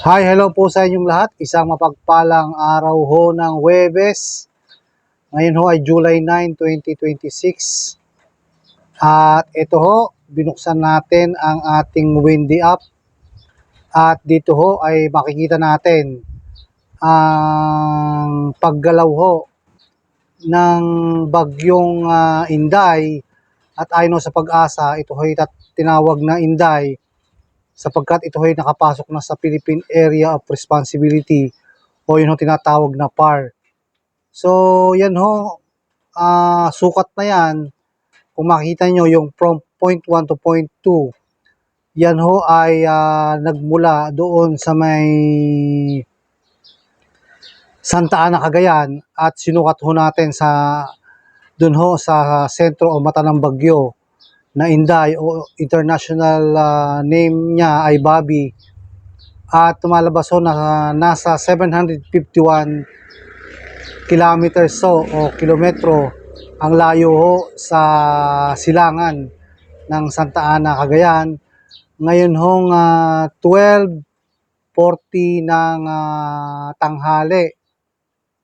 Hi, hello po sa inyong lahat. Isang mapagpalang araw ho ng Huwebes. Ngayon ho ay July 9, 2026. At ito ho, binuksan natin ang ating Windy app. At dito ho ay makikita natin ang paggalaw ho ng bagyong Inday. At ayon ho sa pag-asa, ito ho ay tinawag na Inday sapagkat ito ay nakapasok na sa Philippine Area of Responsibility o yun ho tinatawag na PAR. So yan ho, sukat na yan. Kung makikita nyo yung from point 1 to point 2, yan ho ay nagmula doon sa may Santa Ana, Cagayan at sinukat ho natin sa doon ho sa sentro o mata ng bagyo na Inday o international name niya ay Bobby. At tumalabas ho na nasa 751 kilometers o kilometro ang layo ho sa silangan ng Santa Ana, Cagayan. Ngayon hong 12:40 ng tanghali.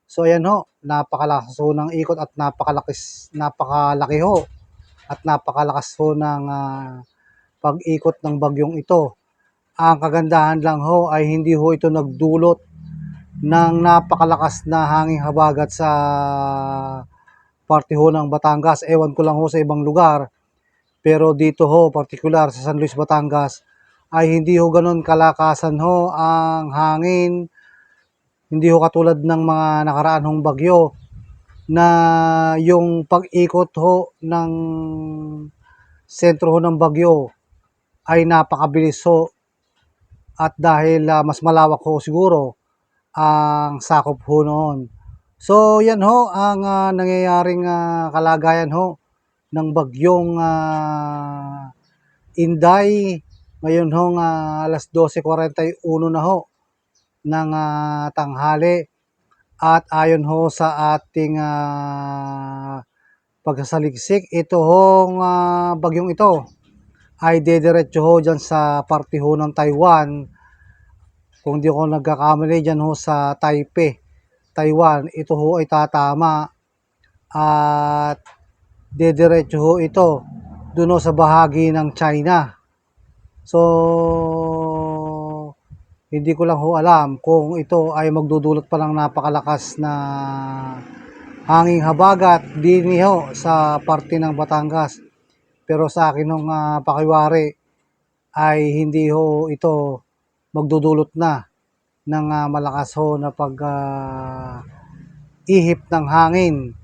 So ayan ho, napakalakas ho ng ikot at napakalaki ho at napakalakas ho ng pag-ikot ng bagyong ito. Ang kagandahan lang ho ay hindi ho ito nagdulot ng napakalakas na hanging habagat sa parte ho ng Batangas. Ewan ko lang ho sa ibang lugar. Pero dito ho, particular sa San Luis, Batangas, ay hindi ho ganun kalakasan ho ang hangin. Hindi ho katulad ng mga nakaraan hong bagyo na yung pag-ikot ho ng sentro ho ng bagyo ay napakabilis ho. At dahil mas malawak ho siguro ang sakop ho noon. So yan ho ang nangyayaring kalagayan ho ng bagyong Inday. Ngayon ho alas 12:41 na ho ng tanghali. At ayon ho sa ating pagsasaliksik, ito hong bagyong ito ay dediretso ho dyan sa parte ho ng Taiwan. Kung di ako nagkakamali dyan ho sa Taipei, Taiwan, ito ho ay tatama at dediretso ho ito doon ho sa bahagi ng China. So, hindi ko lang ho alam kung ito ay magdudulot pa ng napakalakas na hanging habagat din ho sa parte ng Batangas. Pero sa akin nung pakiwari ay hindi ho ito magdudulot na ng malakas ho na ihip ng hangin.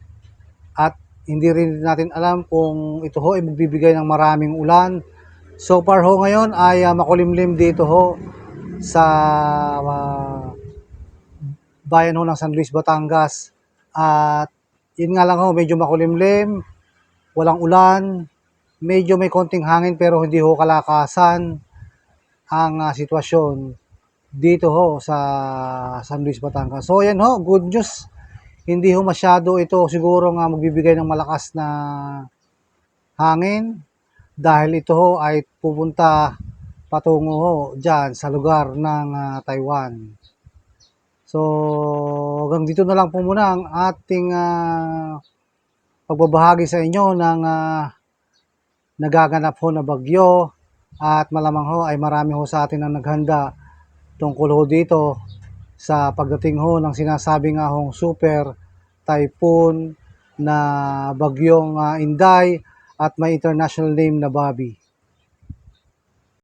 At hindi rin natin alam kung ito ho ay magbibigay ng maraming ulan. So far ho ngayon ay makulimlim dito ho sa bayan ho ng San Luis, Batangas. At yun nga lang ho, medyo makulimlim, walang ulan, medyo may konting hangin pero hindi ho kalakasan ang sitwasyon dito ho sa San Luis, Batangas. So yan ho, good news. Hindi ho masyado ito siguro nga magbibigay ng malakas na hangin dahil ito ho ay pupunta patungo ho dyan sa lugar ng Taiwan. So hanggang dito na lang po muna ang ating pagbabahagi sa inyo ng nagaganap ho na bagyo. At malamang ho ay marami ho sa atin ang naghanda tungkol ho dito sa pagdating ho ng sinasabi nga hong super typhoon na bagyong Inday at may international name na Bobby.